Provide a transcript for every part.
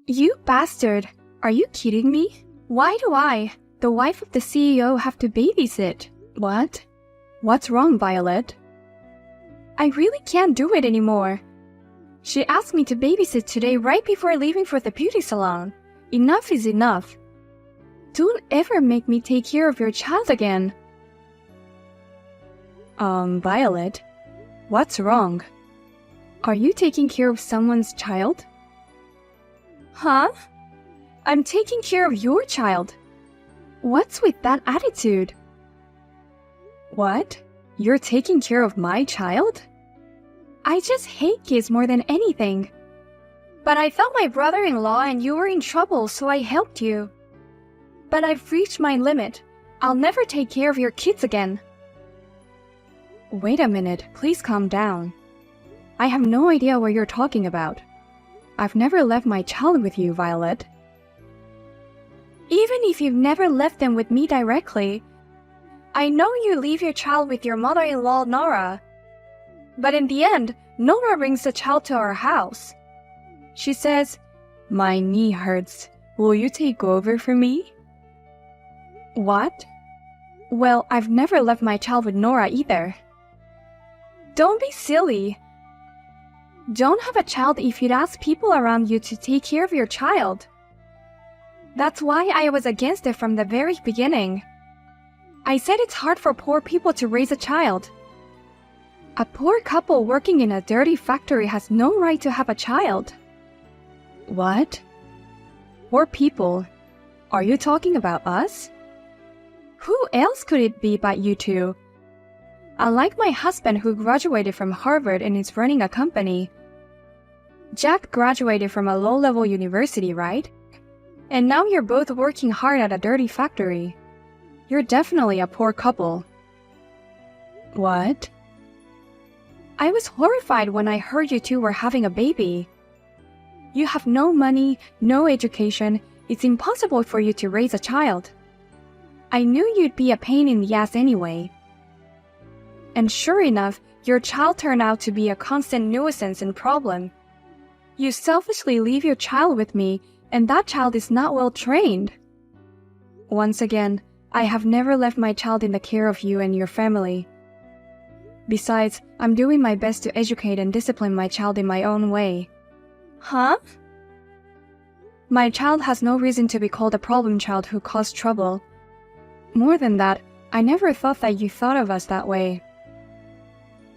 You bastard! Are you kidding me? Why do I, the wife of the CEO, have to babysit? What? What's wrong, Violet? I really can't do it anymore. She asked me to babysit today right before leaving for the beauty salon. Enough is enough. Don't ever make me take care of your child again. Violet, what's wrong? Are you taking care of someone's child? Huh? I'm taking care of your child. What's with that attitude? What? You're taking care of my child? I just hate kids more than anything. But I felt my brother-in-law and you were in trouble, so I helped you. But I've reached my limit. I'll never take care of your kids again. Wait a minute, please calm down. I have no idea what you're talking about. I've never left my child with you, Violet. Even if you've never left them with me directly, I know you leave your child with your mother-in-law, Nora. But in the end, Nora brings the child to our house. She says, "My knee hurts. Will you take over for me?" What? Well, I've never left my child with Nora either. Don't be silly. Don't have a child if you'd ask people around you to take care of your child. That's why I was against it from the very beginning. I said it's hard for poor people to raise a child. A poor couple working in a dirty factory has no right to have a child. What? Poor people? Are you talking about us? Who else could it be but you two? Unlike my husband who graduated from Harvard and is running a company. Jack graduated from a low-level university, right? And now you're both working hard at a dirty factory. You're definitely a poor couple. What? I was horrified when I heard you two were having a baby. You have no money, no education. It's impossible for you to raise a child. I knew you'd be a pain in the ass anyway. And sure enough, your child turned out to be a constant nuisance and problem. You selfishly leave your child with me, and that child is not well trained. Once again, I have never left my child in the care of you and your family. Besides, I'm doing my best to educate and discipline my child in my own way. Huh? My child has no reason to be called a problem child who caused trouble. More than that, I never thought that you thought of us that way.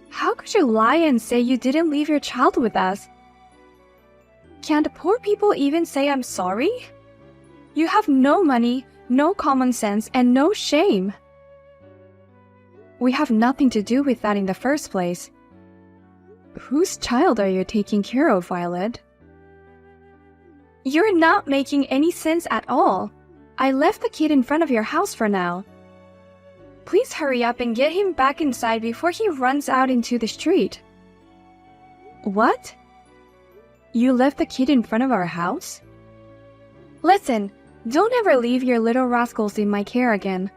How could you lie and say you didn't leave your child with us? Can't poor people even say I'm sorry? You have no money, no common sense, and no shame. We have nothing to do with that in the first place. Whose child are you taking care of, Violet? You're not making any sense at all. I left the kid in front of your house for now. Please hurry up and get him back inside before he runs out into the street. What? You left the kid in front of our house? Listen, don't ever leave your little rascals in my care again.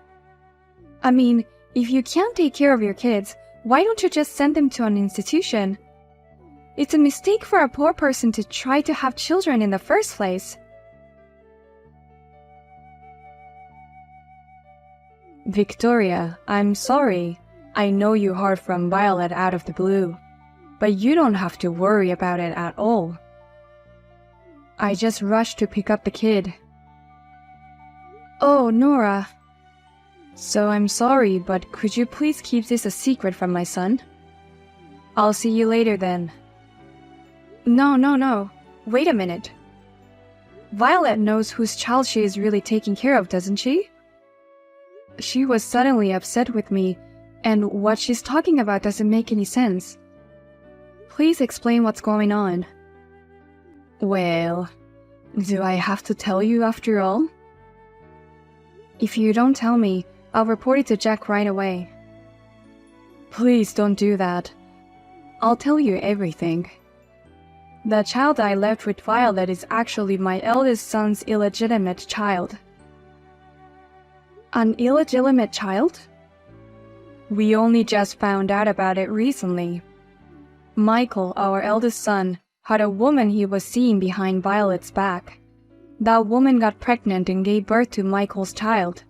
I mean, if you can't take care of your kids, why don't you just send them to an institution? It's a mistake for a poor person to try to have children in the first place. Victoria, I'm sorry. I know you heard from Violet out of the blue, but you don't have to worry about it at all. I just rushed to pick up the kid. Oh, Nora. So I'm sorry, but could you please keep this a secret from my son? I'll see you later then. No. Wait a minute. Violet knows whose child she is really taking care of, doesn't she? She was suddenly upset with me, and what she's talking about doesn't make any sense. Please explain what's going on. Well, do I have to tell you after all? If you don't tell me, I'll report it to Jack right away. Please don't do that. I'll tell you everything. The child I left with Violet is actually my eldest son's illegitimate child. An illegitimate child? We only just found out about it recently. Michael, our eldest son, had a woman he was seeing behind Violet's back. That woman got pregnant and gave birth to Michael's child.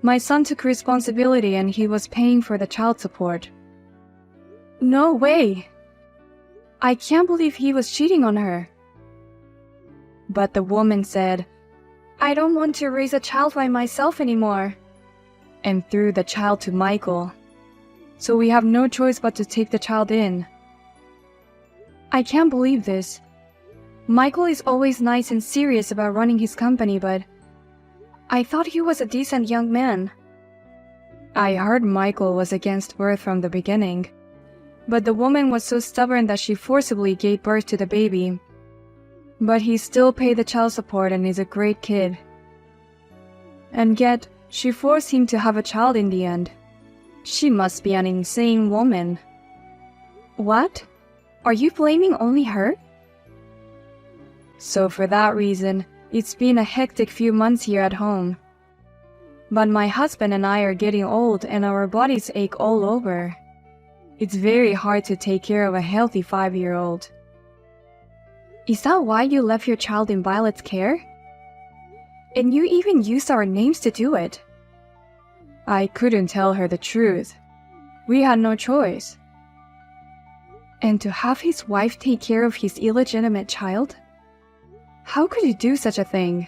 My son took responsibility and he was paying for the child support. No way! I can't believe he was cheating on her. But the woman said, I don't want to raise a child by myself anymore, and threw the child to Michael. So we have no choice but to take the child in. I can't believe this. Michael is always nice and serious about running his company, but I thought he was a decent young man. I heard Michael was against birth from the beginning, but the woman was so stubborn that she forcibly gave birth to the baby. But he still paid the child support and is a great kid. And yet, she forced him to have a child in the end. She must be an insane woman. What? Are you blaming only her? So for that reason, it's been a hectic few months here at home. But my husband and I are getting old and our bodies ache all over. It's very hard to take care of a healthy 5-year-old. Is that why you left your child in Violet's care? And you even used our names to do it. I couldn't tell her the truth. We had no choice. And to have his wife take care of his illegitimate child? How could you do such a thing?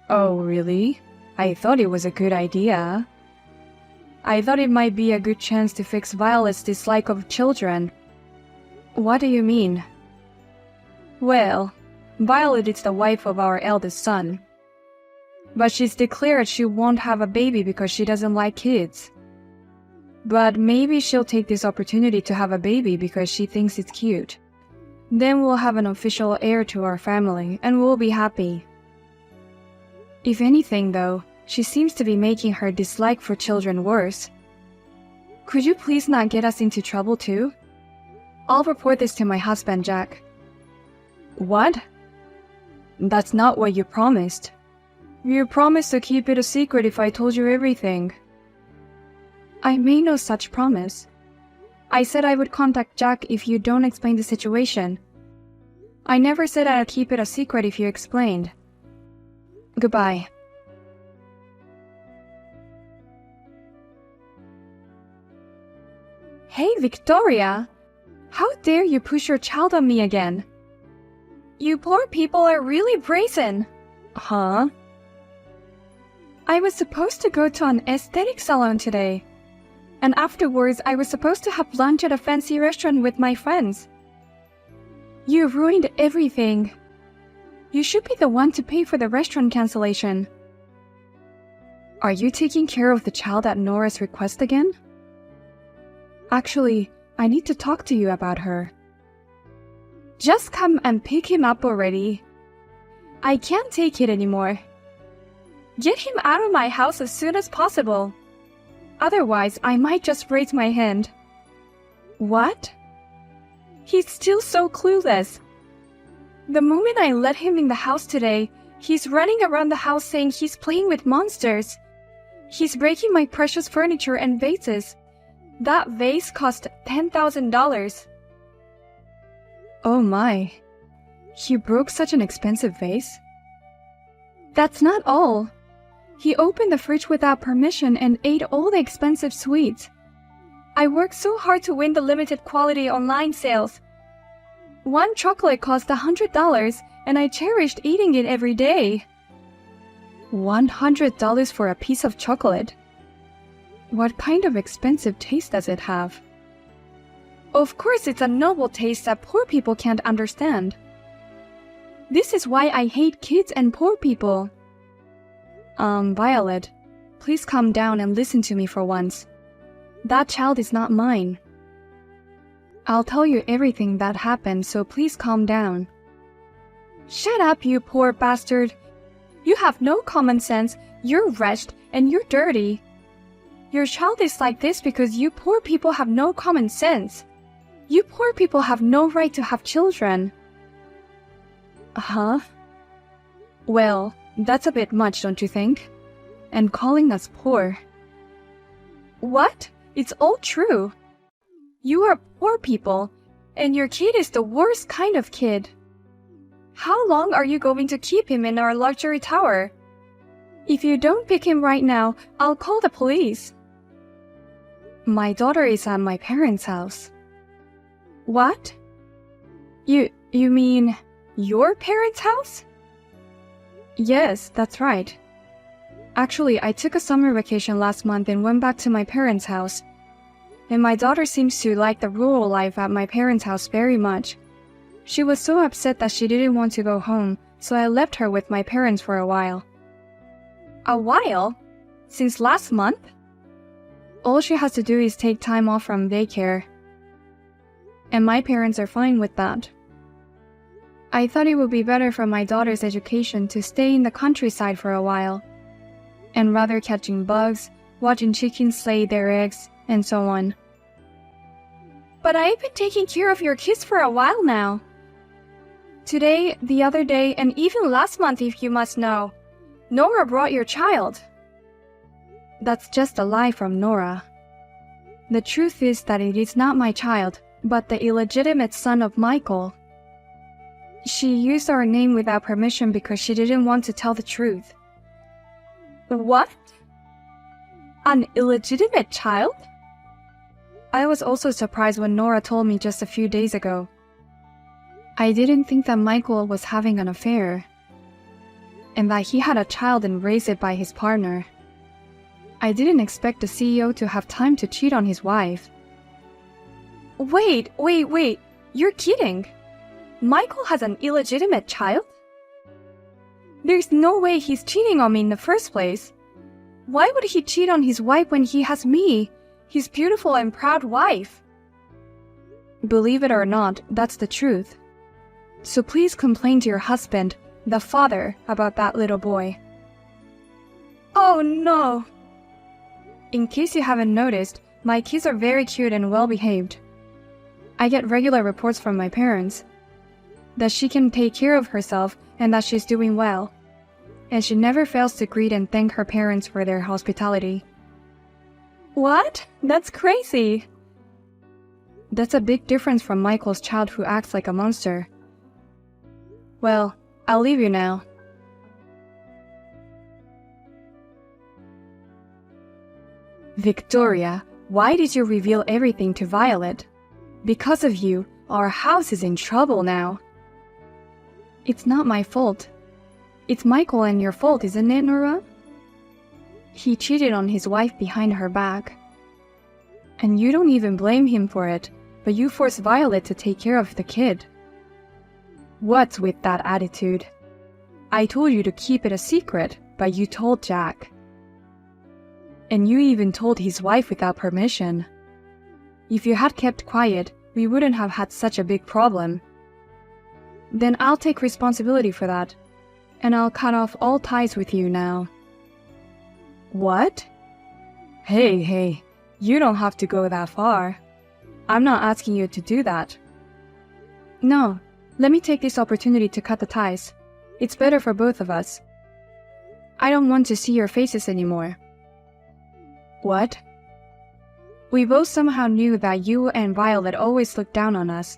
Oh, really? I thought it was a good idea. I thought it might be a good chance to fix Violet's dislike of children. What do you mean? Well, Violet is the wife of our eldest son. But she's declared she won't have a baby because she doesn't like kids. But maybe she'll take this opportunity to have a baby because she thinks it's cute. Then we'll have an official heir to our family and we'll be happy. If anything, though, she seems to be making her dislike for children worse. Could you please not get us into trouble too? I'll report this to my husband, Jack. What? That's not what you promised. You promised to keep it a secret if I told you everything. I made no such promise. I said I would contact Jack if you don't explain the situation. I never said I'd keep it a secret if you explained. Goodbye. Hey, Victoria! How dare you push your child on me again? You poor people are really brazen. Huh? I was supposed to go to an aesthetic salon today. And afterwards, I was supposed to have lunch at a fancy restaurant with my friends. You ruined everything. You should be the one to pay for the restaurant cancellation. Are you taking care of the child at Nora's request again? Actually, I need to talk to you about her. Just come and pick him up already. I can't take it anymore. Get him out of my house as soon as possible. Otherwise, I might just raise my hand. What? He's still so clueless. The moment I let him in the house today, he's running around the house saying he's playing with monsters. He's breaking my precious furniture and vases. That vase cost $10,000. Oh my. He broke such an expensive vase? That's not all. He opened the fridge without permission and ate all the expensive sweets. I worked so hard to win the limited quality online sales. One chocolate cost $100 and I cherished eating it every day. $100 for a piece of chocolate? What kind of expensive taste does it have? Of course, it's a noble taste that poor people can't understand. This is why I hate kids and poor people. Violet, please calm down and listen to me for once. That child is not mine. I'll tell you everything that happened, so please calm down. Shut up, you poor bastard. You have no common sense, you're wretched, and you're dirty. Your child is like this because you poor people have no common sense. You poor people have no right to have children. Huh? Well, that's a bit much, don't you think? And calling us poor. What? It's all true. You are poor people, And your kid is the worst kind of kid. How long are you going to keep him in our luxury tower? If you don't pick him right now, I'll call the police. My daughter is at my parents' house. What? You mean your parents' house? Yes, that's right. Actually, I took a summer vacation last month and went back to my parents' house. And my daughter seems to like the rural life at my parents' house very much. She was so upset that she didn't want to go home, so I left her with my parents for a while. A while? Since last month? All she has to do is take time off from daycare. And my parents are fine with that. I thought it would be better for my daughter's education to stay in the countryside for a while, and rather catching bugs, watching chickens lay their eggs, and so on. But I've been taking care of your kids for a while now. Today, the other day, and even last month if you must know, Nora brought your child. That's just a lie from Nora. The truth is that it is not my child, but the illegitimate son of Michael. She used our name without permission because she didn't want to tell the truth. What? An illegitimate child? I was also surprised when Nora told me just a few days ago. I didn't think that Michael was having an affair, and that he had a child and raised it by his partner. I didn't expect the CEO to have time to cheat on his wife. Wait, you're kidding. Michael has an illegitimate child? There's no way he's cheating on me in the first place. Why would he cheat on his wife when he has me, his beautiful and proud wife? Believe it or not, that's the truth. So please complain to your husband, the father, about that little boy. Oh no! In case you haven't noticed, my kids are very cute and well-behaved. I get regular reports from my parents that she can take care of herself and that she's doing well. And she never fails to greet and thank her parents for their hospitality. What? That's crazy. That's a big difference from Michael's child who acts like a monster. Well, I'll leave you now. Victoria, why did you reveal everything to Violet? Because of you, our house is in trouble now. It's not my fault. It's Michael and your fault, isn't it, Nora? He cheated on his wife behind her back. And you don't even blame him for it, but you forced Violet to take care of the kid. What's with that attitude? I told you to keep it a secret, but you told Jack. And you even told his wife without permission. If you had kept quiet, we wouldn't have had such a big problem. Then I'll take responsibility for that, and I'll cut off all ties with you now. What? Hey, you don't have to go that far. I'm not asking you to do that. No, let me take this opportunity to cut the ties. It's better for both of us. I don't want to see your faces anymore. What? We both somehow knew that you and Violet always looked down on us.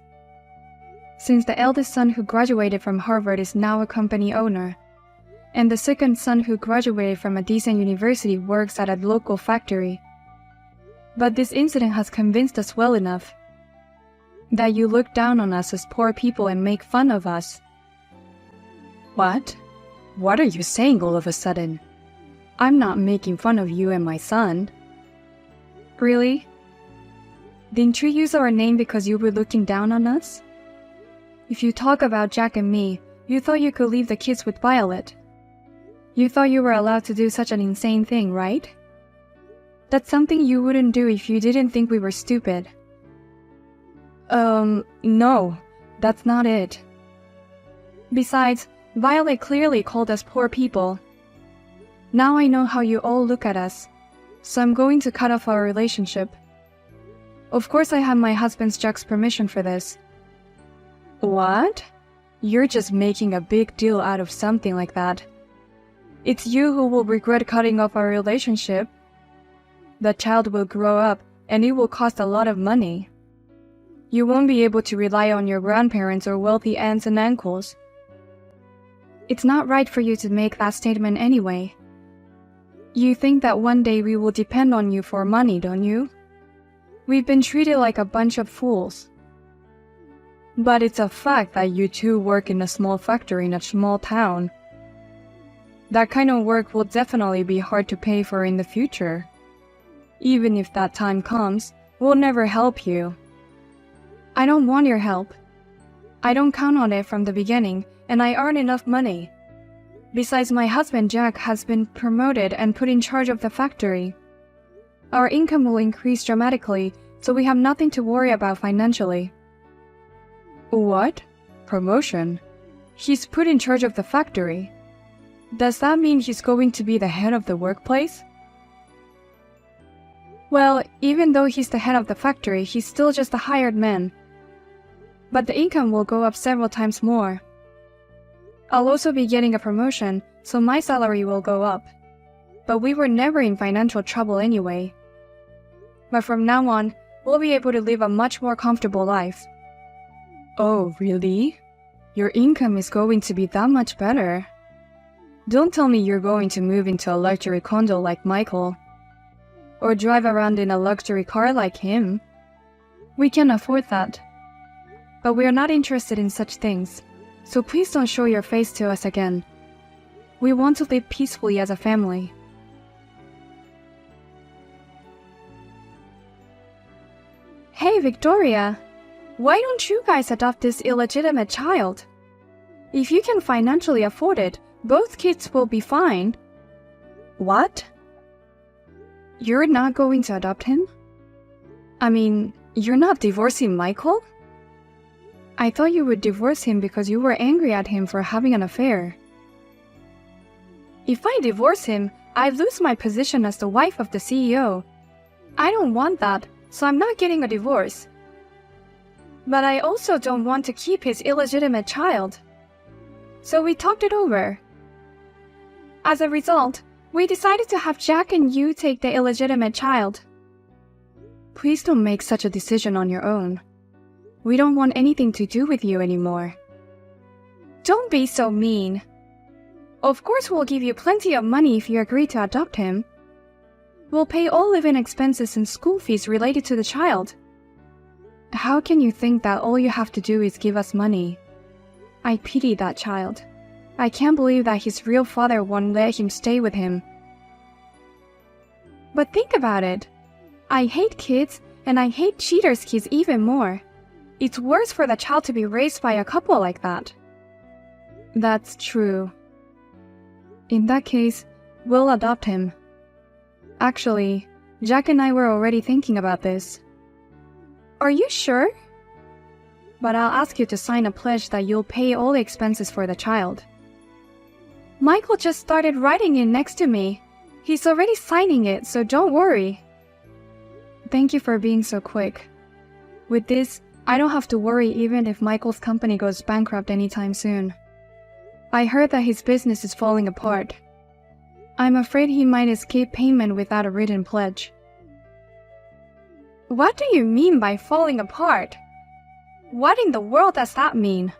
Since the eldest son who graduated from Harvard is now a company owner, and the second son who graduated from a decent university works at a local factory. But this incident has convinced us well enough that you look down on us as poor people and make fun of us. What? What are you saying all of a sudden? I'm not making fun of you and my son. Really? Didn't you use our name because you were looking down on us? If you talk about Jack and me, you thought you could leave the kids with Violet. You thought you were allowed to do such an insane thing, right? That's something you wouldn't do if you didn't think we were stupid. No, that's not it. Besides, Violet clearly called us poor people. Now I know how you all look at us, so I'm going to cut off our relationship. Of course I have my husband's Jack's permission for this. What? You're just making a big deal out of something like that. It's you who will regret cutting off our relationship. The child will grow up, and it will cost a lot of money. You won't be able to rely on your grandparents or wealthy aunts and uncles. It's not right for you to make that statement anyway. You think that one day we will depend on you for money, don't you? We've been treated like a bunch of fools. But it's a fact that you two work in a small factory in a small town. That kind of work will definitely be hard to pay for in the future. Even if that time comes, we'll never help you. I don't want your help. I don't count on it from the beginning, and I earn enough money. Besides, my husband Jack has been promoted and put in charge of the factory. Our income will increase dramatically, so we have nothing to worry about financially. What? Promotion? He's put in charge of the factory. Does that mean he's going to be the head of the workplace? Well, even though he's the head of the factory, he's still just a hired man. But the income will go up several times more. I'll also be getting a promotion, so my salary will go up. But we were never in financial trouble anyway. But from now on, we'll be able to live a much more comfortable life. Oh, really? Your income is going to be that much better. Don't tell me you're going to move into a luxury condo like Michael. Or drive around in a luxury car like him. We can afford that. But we are not interested in such things, so please don't show your face to us again. We want to live peacefully as a family. Hey, Victoria! Why don't you guys adopt this illegitimate child? If you can financially afford it, both kids will be fine. What? You're not going to adopt him? I mean, you're not divorcing Michael? I thought you would divorce him because you were angry at him for having an affair. If I divorce him, I lose my position as the wife of the CEO. I don't want that, so I'm not getting a divorce. But I also don't want to keep his illegitimate child. So we talked it over. As a result, we decided to have Jack and you take the illegitimate child. Please don't make such a decision on your own. We don't want anything to do with you anymore. Don't be so mean. Of course we'll give you plenty of money if you agree to adopt him. We'll pay all living expenses and school fees related to the child. How can you think that all you have to do is give us money? I pity that child. I can't believe that his real father won't let him stay with him. But think about it. I hate kids, and I hate cheaters' kids even more. It's worse for the child to be raised by a couple like that. That's true. In that case, we'll adopt him. Actually, Jack and I were already thinking about this. Are you sure? But I'll ask you to sign a pledge that you'll pay all the expenses for the child. Michael just started writing it next to me. He's already signing it, so don't worry. Thank you for being so quick. With this, I don't have to worry even if Michael's company goes bankrupt anytime soon. I heard that his business is falling apart. I'm afraid he might escape payment without a written pledge. What do you mean by falling apart? What in the world does that mean?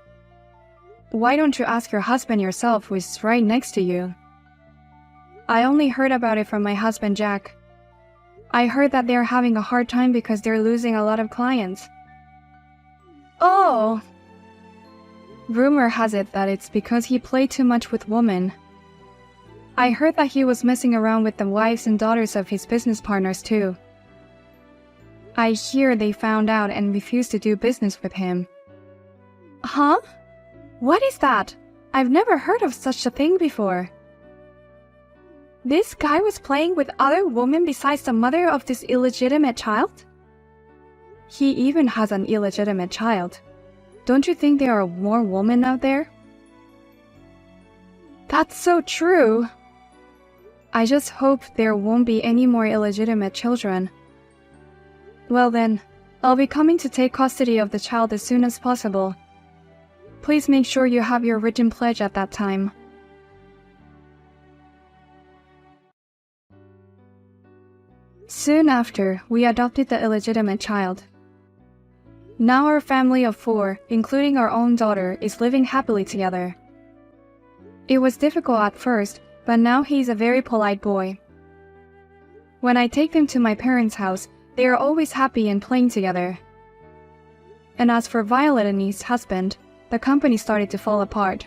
Why don't you ask your husband yourself, who is right next to you? I only heard about it from my husband Jack. I heard that they're having a hard time because they're losing a lot of clients. Oh! Rumor has it that it's because he played too much with women. I heard that he was messing around with the wives and daughters of his business partners too. I hear they found out and refused to do business with him. Huh? What is that? I've never heard of such a thing before. This guy was playing with other women besides the mother of this illegitimate child? He even has an illegitimate child. Don't you think there are more women out there? That's so true. I just hope there won't be any more illegitimate children. Well then, I'll be coming to take custody of the child as soon as possible. Please make sure you have your written pledge at that time. Soon after, we adopted the illegitimate child. Now our family of 4, including our own daughter, is living happily together. It was difficult at first, but now he's a very polite boy. When I take them to my parents' house, they are always happy and playing together. And as for Violet and his husband, the company started to fall apart.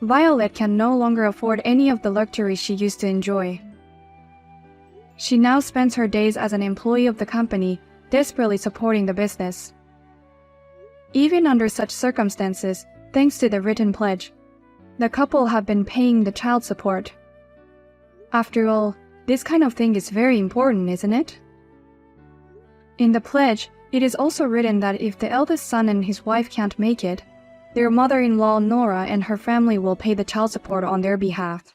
Violet can no longer afford any of the luxuries she used to enjoy. She now spends her days as an employee of the company, desperately supporting the business. Even under such circumstances, thanks to the written pledge, the couple have been paying the child support. After all, this kind of thing is very important, isn't it? In the pledge, it is also written that if the eldest son and his wife can't make it, their mother-in-law Nora and her family will pay the child support on their behalf.